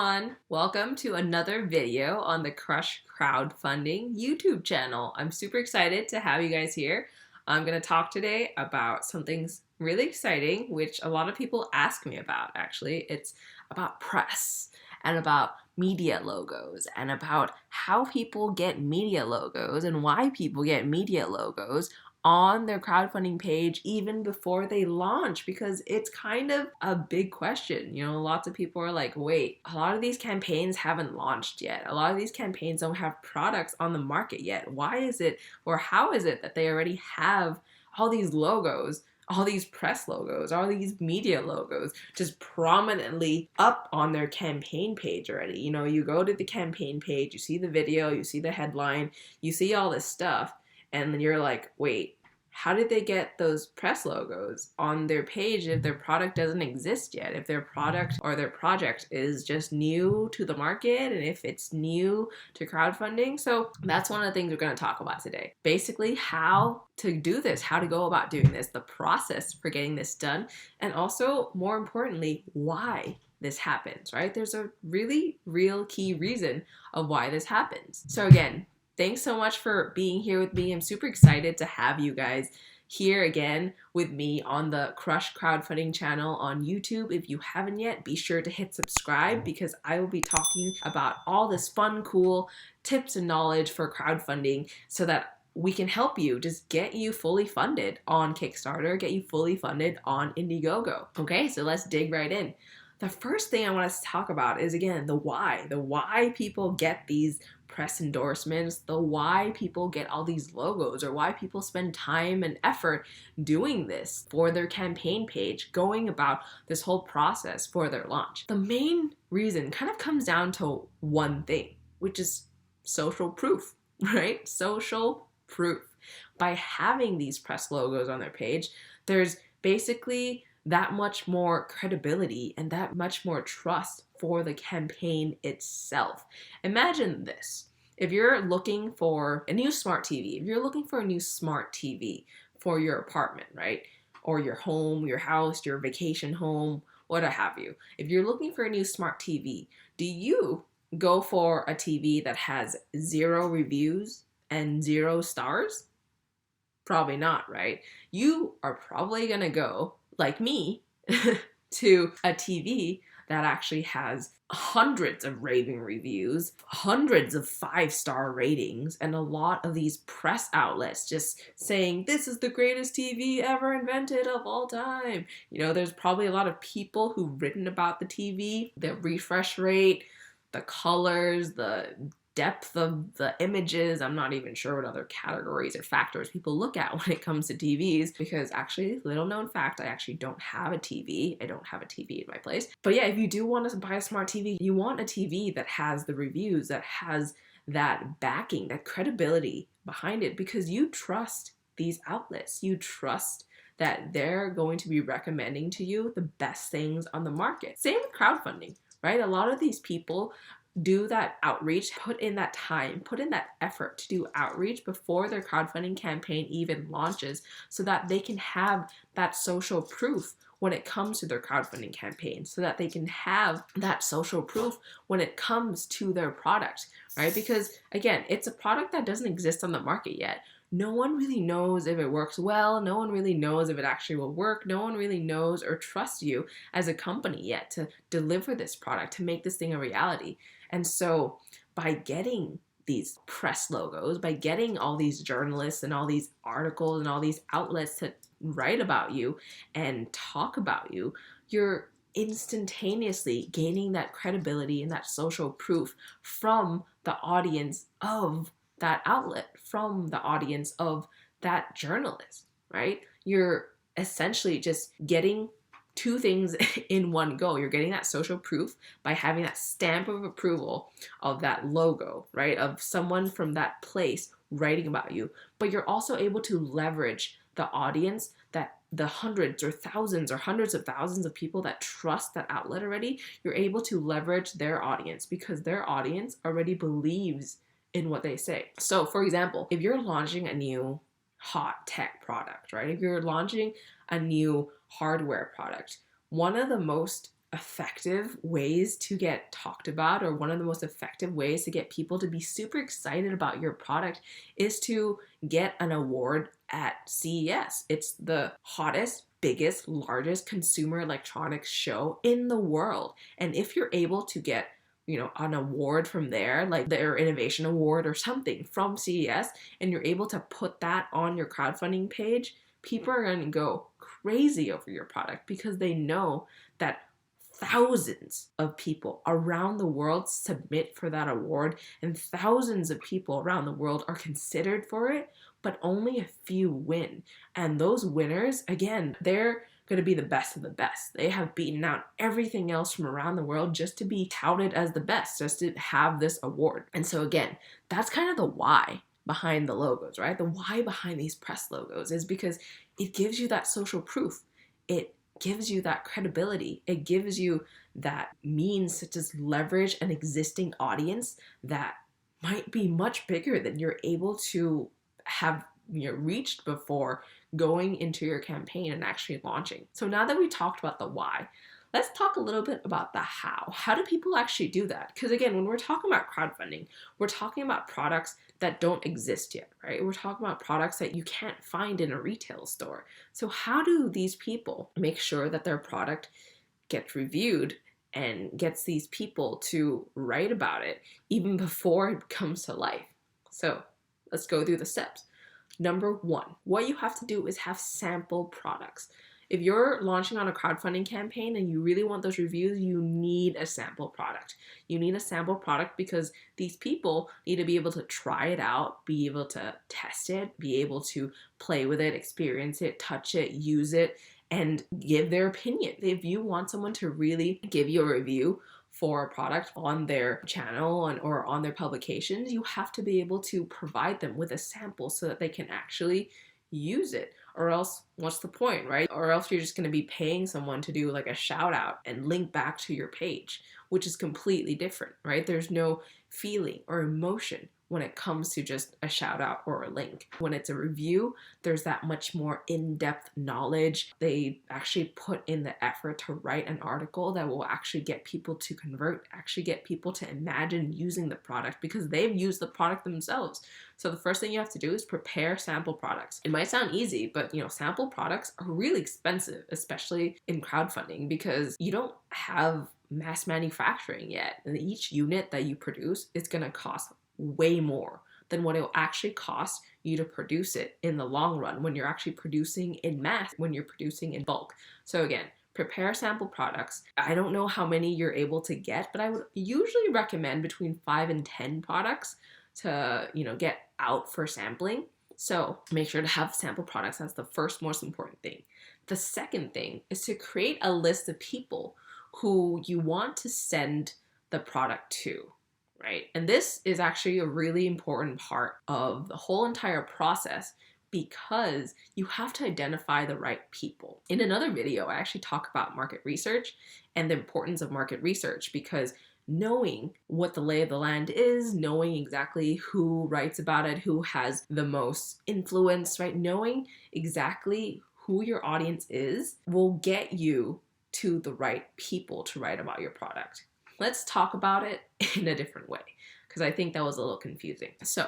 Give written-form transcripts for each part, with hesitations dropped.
everyone! Welcome to another video on the Crush Crowdfunding YouTube channel. I'm super excited to have you guys here. I'm going to talk today about something really exciting, which a lot of people ask me about actually. It's about press and about media logos and about how people get media logos and why people get media logos on their crowdfunding page even before they launch, because it's kind of a big question. You know, lots of people are like, wait, a lot of these campaigns haven't launched yet. A lot of these campaigns don't have products on the market yet. Why is it, or how is it that they already have all these logos, all these press logos, all these media logos just prominently up on their campaign page already? You know, you go to the campaign page, you see the video, you see the headline, you see all this stuff, and then you're like, wait, how did they get those press logos on their page if their product doesn't exist yet? If their product or their project is just new to the market, and if it's new to crowdfunding. So that's one of the things we're going to talk about today. Basically, how to do this, how to go about doing this, the process for getting this done, and also, more importantly, why this happens, right? There's a really real key reason of why this happens. So again, thanks so much for being here with me. I'm super excited to have you guys here again with me on the Crush Crowdfunding channel on YouTube. If you haven't yet, be sure to hit subscribe, because I will be talking about all this fun, cool tips and knowledge for crowdfunding so that we can help you just get you fully funded on Kickstarter, get you fully funded on Indiegogo. Okay, so let's dig right in. The first thing I want to talk about is, again, the why people get these press endorsements, the why people get all these logos, or why people spend time and effort doing this for their campaign page, going about this whole process for their launch. The main reason kind of comes down to one thing, which is social proof, right? Social proof. By having these press logos on their page, there's basically that much more credibility and that much more trust for the campaign itself. Imagine this. If you're looking for a new smart TV, if you're looking for a new smart TV for your apartment, right? Or your home, your house, your vacation home, what have you. If you're looking for a new smart TV, do you go for a TV that has 0 reviews and 0 stars? Probably not, right? You are probably gonna go, like me, to a TV that actually has hundreds of raving reviews, hundreds of 5-star ratings, and a lot of these press outlets just saying, this is the greatest TV ever invented of all time. You know, there's probably a lot of people who've written about the TV, the refresh rate, the colors, the depth of the images. I'm not even sure what other categories or factors people look at when it comes to TVs, because actually, little known fact, I actually don't have a TV. I don't have a TV in my place. But yeah, if you do want to buy a smart TV, you want a TV that has the reviews, that has that backing, that credibility behind it, because you trust these outlets. You trust that they're going to be recommending to you the best things on the market. Same with crowdfunding, right? A lot of these people do that outreach, put in that time, put in that effort to do outreach before their crowdfunding campaign even launches, so that they can have that social proof when it comes to their crowdfunding campaign, so that they can have that social proof when it comes to their product, right? Because again, it's a product that doesn't exist on the market yet. No one really knows if it works well. No one really knows if it actually will work. No one really knows or trusts you as a company yet to deliver this product, to make this thing a reality. And so by getting these press logos, by getting all these journalists and all these articles and all these outlets to write about you and talk about you, you're instantaneously gaining that credibility and that social proof from the audience of that outlet, from the audience of that journalist, right? You're essentially just getting 2 things in one go. You're getting that social proof by having that stamp of approval of that logo, right? Of someone from that place writing about you. But you're also able to leverage the audience, that the hundreds or thousands or hundreds of thousands of people that trust that outlet already. You're able to leverage their audience, because their audience already believes in what they say. So for example, if you're launching a new hot tech product, right? If you're launching a new hardware product, one of the most effective ways to get talked about, or one of the most effective ways to get people to be super excited about your product, is to get an award at CES. It's the hottest, biggest, largest consumer electronics show in the world. And if you're able to get an award from there, like their innovation award or something from CES, and you're able to put that on your crowdfunding page, people are going to go crazy over your product because they know that thousands of people around the world submit for that award, and thousands of people around the world are considered for it, but only a few win. And those winners, again, they're going to be the best of the best. They have beaten out everything else from around the world just to be touted as the best, just to have this award. And so again, that's kind of the why behind the logos, right? The why behind these press logos is because it gives you that social proof. It gives you that credibility. It gives you that means to just leverage an existing audience that might be much bigger than you're able to have reached before going into your campaign and actually launching. So now that we talked about the why, let's talk a little bit about the how. How do people actually do that? Because again, when we're talking about crowdfunding, we're talking about products that don't exist yet, right? We're talking about products that you can't find in a retail store. So how do these people make sure that their product gets reviewed and gets these people to write about it even before it comes to life? So let's go through the steps. Number one, what you have to do is have sample products. If you're launching on a crowdfunding campaign and you really want those reviews, you need a sample product. You need a sample product because these people need to be able to try it out, be able to test it, be able to play with it, experience it, touch it, use it, and give their opinion. If you want someone to really give you a review for a product on their channel or on their publications, you have to be able to provide them with a sample so that they can actually use it. Or else, what's the point, right? Or else you're just going to be paying someone to do like a shout out and link back to your page, which is completely different, right? There's no feeling or emotion when it comes to just a shout out or a link. When it's a review, there's that much more in-depth knowledge. They actually put in the effort to write an article that will actually get people to convert, actually get people to imagine using the product because they've used the product themselves. So the first thing you have to do is prepare sample products. It might sound easy, but sample products are really expensive, especially in crowdfunding, because you don't have mass manufacturing yet. And each unit that you produce is gonna cost way more than what it will actually cost you to produce it in the long run when you're actually producing in mass, when you're producing in bulk. So again, prepare sample products. I don't know how many you're able to get, but I would usually recommend between 5 and 10 products to, get out for sampling. So make sure to have sample products. That's the first most important thing. The second thing is to create a list of people who you want to send the product to. Right? And this is actually a really important part of the whole entire process because you have to identify the right people. In another video, I actually talk about market research and the importance of market research because knowing what the lay of the land is, knowing exactly who writes about it, who has the most influence, right? Knowing exactly who your audience is will get you to the right people to write about your product. Let's talk about it in a different way because I think that was a little confusing. So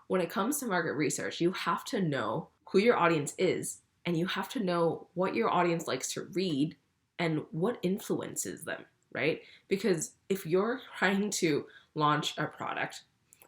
when it comes to market research, you have to know who your audience is and you have to know what your audience likes to read and what influences them, right? Because if you're trying to launch a product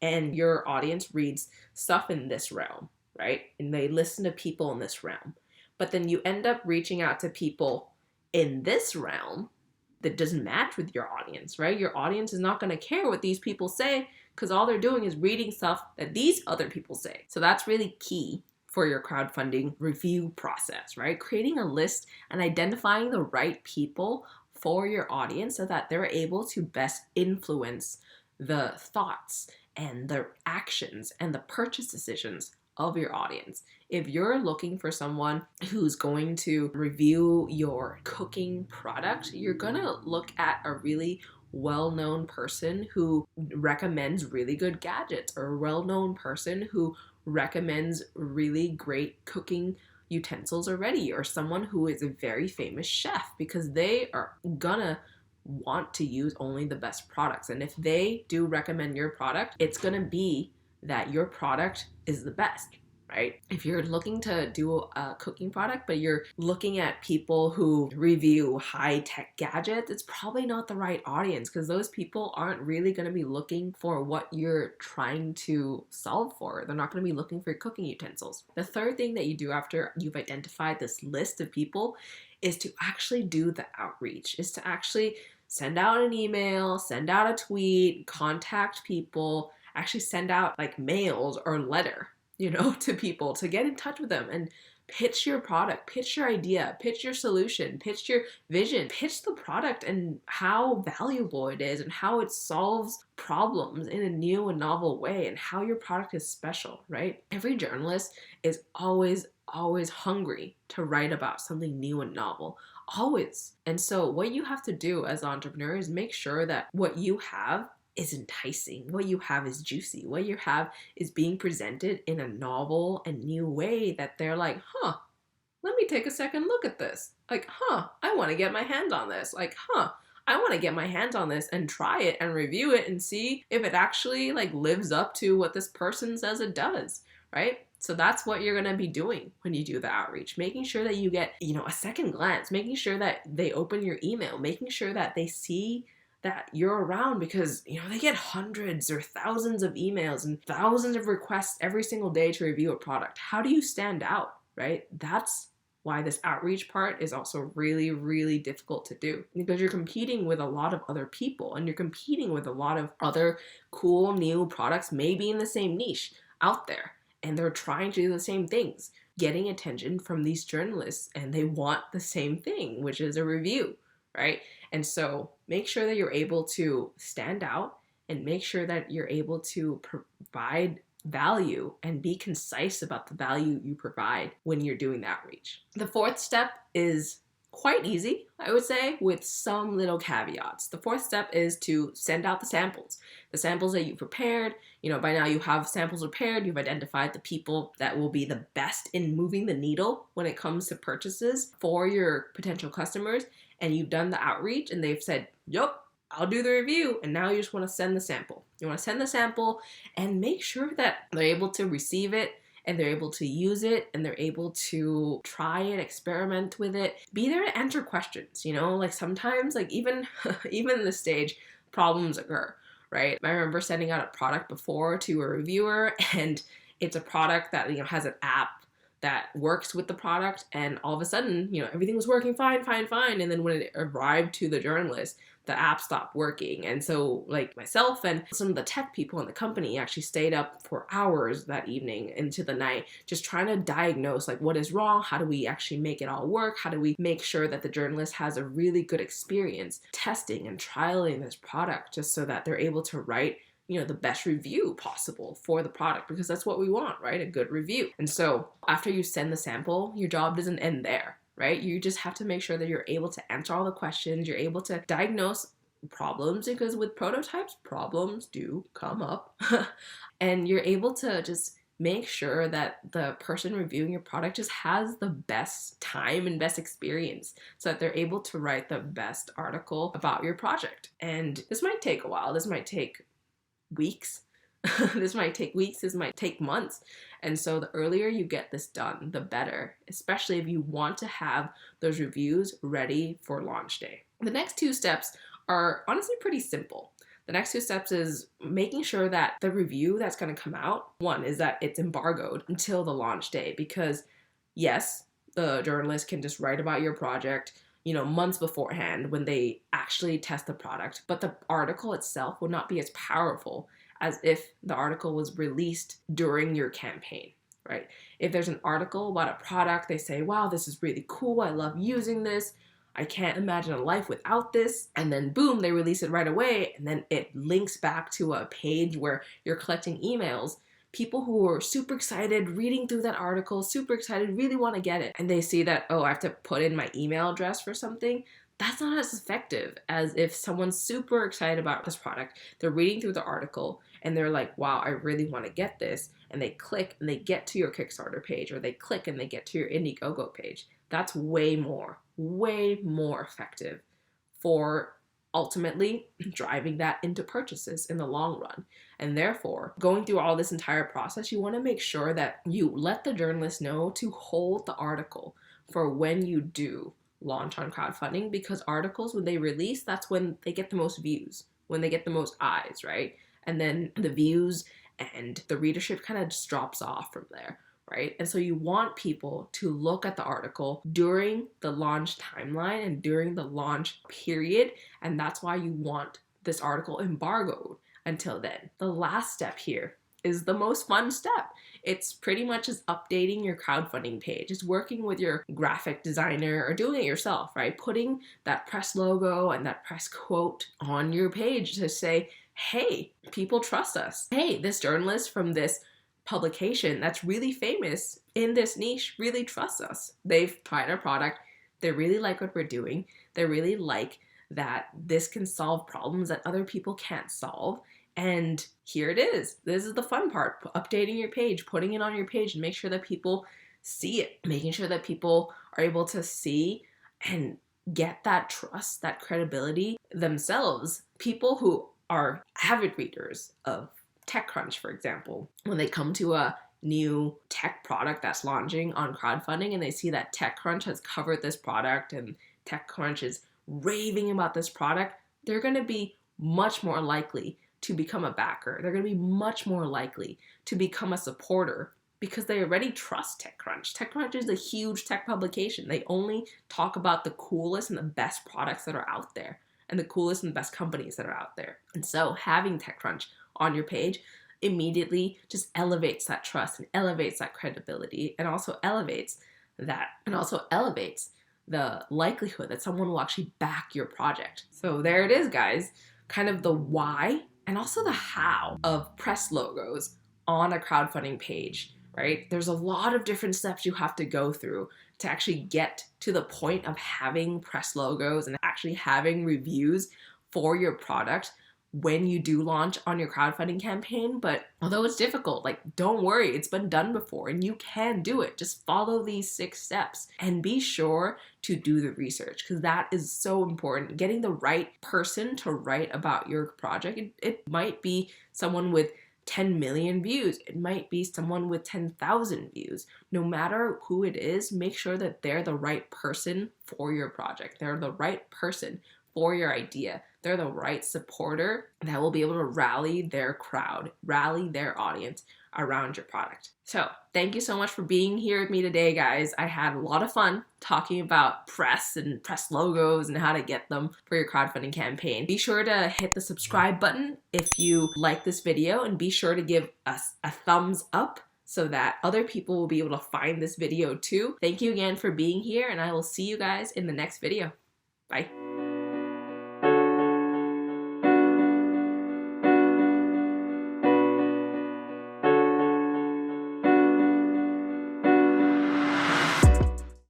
and your audience reads stuff in this realm, right? And they listen to people in this realm, but then you end up reaching out to people in this realm that doesn't match with your audience, right? Your audience is not going to care what these people say because all they're doing is reading stuff that these other people say. So that's really key for your crowdfunding review process, right? Creating a list and identifying the right people for your audience so that they're able to best influence the thoughts and the actions and the purchase decisions of your audience. If you're looking for someone who's going to review your cooking product, you're gonna look at a really well-known person who recommends really good gadgets, or a well-known person who recommends really great cooking utensils already, or someone who is a very famous chef, because they are gonna want to use only the best products. And if they do recommend your product, it's going to be that your product is the best, right? If you're looking to do a cooking product, but you're looking at people who review high-tech gadgets, it's probably not the right audience, because those people aren't really going to be looking for what you're trying to solve for. They're not going to be looking for cooking utensils. The third thing that you do after you've identified this list of people is to actually do the outreach, is to actually send out an email, send out a tweet, contact people, actually send out like mails or letter, to people, to get in touch with them and pitch your product, pitch your idea, pitch your solution, pitch your vision, pitch the product and how valuable it is and how it solves problems in a new and novel way and how your product is special, right? Every journalist is always hungry to write about something new and novel. Always. And so what you have to do as an entrepreneur is make sure that what you have is enticing, what you have is juicy, what you have is being presented in a novel and new way that they're like, let me take a second look at this. Like, I want to get my hands on this. Like, I want to get my hands on this and try it and review it and see if it actually like lives up to what this person says it does, right? So that's what you're going to be doing when you do the outreach, making sure that you get, a second glance, making sure that they open your email, making sure that they see that you're around, because, they get hundreds or thousands of emails and thousands of requests every single day to review a product. How do you stand out, right? That's why this outreach part is also really, really difficult to do, because you're competing with a lot of other people and you're competing with a lot of other cool new products, maybe in the same niche out there. And they're trying to do the same things, getting attention from these journalists, and they want the same thing, which is a review, right? And so make sure that you're able to stand out and make sure that you're able to provide value and be concise about the value you provide when you're doing the outreach. The fourth step is quite easy, I would say, with some little caveats. The fourth step is to send out the samples that you prepared. By now you have samples prepared, you've identified the people that will be the best in moving the needle when it comes to purchases for your potential customers, and you've done the outreach and they've said, yup, I'll do the review. And now you just want to send the sample. You want to send the sample and make sure that they're able to receive it and they're able to use it and they're able to try it, experiment with it. Be there to answer questions, like sometimes, like even in this stage, problems occur, right? I remember sending out a product before to a reviewer, and it's a product that, has an app that works with the product, and all of a sudden, everything was working fine. And then when it arrived to the journalist, the app stopped working. And so like myself and some of the tech people in the company actually stayed up for hours that evening into the night, just trying to diagnose like what is wrong, how do we actually make it all work, how do we make sure that the journalist has a really good experience testing and trialing this product, just so that they're able to write the best review possible for the product, because that's what we want, right? A good review. And so after you send the sample, your job doesn't end there, right? You just have to make sure that you're able to answer all the questions, you're able to diagnose problems, because with prototypes, problems do come up. And you're able to just make sure that the person reviewing your product just has the best time and best experience, so that they're able to write the best article about your project. And this might take a while. This might take weeks. This might take months. And so the earlier you get this done, the better, especially if you want to have those reviews ready for launch day. The next two steps are honestly pretty simple. The next two steps is making sure that the review that's going to come out, one is that it's embargoed until the launch day, because yes, the journalist can just write about your project, months beforehand when they actually test the product, but the article itself will not be as powerful as if the article was released during your campaign, right? If there's an article about a product, they say, wow, this is really cool, I love using this, I can't imagine a life without this, and then boom, they release it right away, and then it links back to a page where you're collecting emails. People who are super excited reading through that article, super excited, really want to get it, and they see that, oh, I have to put in my email address for something, that's not as effective as if someone's super excited about this product, they're reading through the article, and they're like, wow, I really want to get this, and they click and they get to your Kickstarter page, or they click and they get to your Indiegogo page. That's way more effective for ultimately driving that into purchases in the long run. And therefore, going through all this entire process, you want to make sure that you let the journalist know to hold the article for when you do launch on crowdfunding, because articles, when they release, that's when they get the most views, when they get the most eyes, right? And then the views and the readership kind of just drops off from there, right? And so you want people to look at the article during the launch timeline and during the launch period, and that's why you want this article embargoed until then. The last step here is the most fun step. It's pretty much just updating your crowdfunding page. It's working with your graphic designer or doing it yourself, right? Putting that press logo and that press quote on your page to say, hey, people trust us. Hey, this journalist from this publication that's really famous in this niche really trusts us. They've tried our product. They really like what we're doing. They really like that this can solve problems that other people can't solve. And here it is. This is the fun part, updating your page, putting it on your page, and make sure that people see it, making sure that people are able to see and get that trust, that credibility themselves. People who are avid readers of TechCrunch, for example, when they come to a new tech product that's launching on crowdfunding and they see that TechCrunch has covered this product and TechCrunch is raving about this product, they're going to be much more likely to become a backer. They're going to be much more likely to become a supporter because they already trust TechCrunch. TechCrunch is a huge tech publication. They only talk about the coolest and the best products that are out there and the coolest and best companies that are out there. And so having TechCrunch on your page immediately just elevates that trust and elevates that credibility and also elevates the likelihood that someone will actually back your project. So there it is, guys. Kind of the why and also the how of press logos on a crowdfunding page, right? There's a lot of different steps you have to go through to actually get to the point of having press logos and actually having reviews for your product when you do launch on your crowdfunding campaign. But although it's difficult, don't worry, it's been done before and you can do it. Just follow these 6 steps and be sure to do the research, because that is so important. Getting the right person to write about your project. It might be someone with 10 million views. It might be someone with 10,000 views. No matter who it is, make sure that they're the right person for your project. They're the right person for your idea. They're the right supporter that will be able to rally their crowd, rally their audience around your product. So thank you so much for being here with me today, guys. I had a lot of fun talking about press and press logos and how to get them for your crowdfunding campaign. Be sure to hit the subscribe button if you like this video, and be sure to give us a thumbs up so that other people will be able to find this video too. Thank you again for being here, and I will see you guys in the next video. Bye.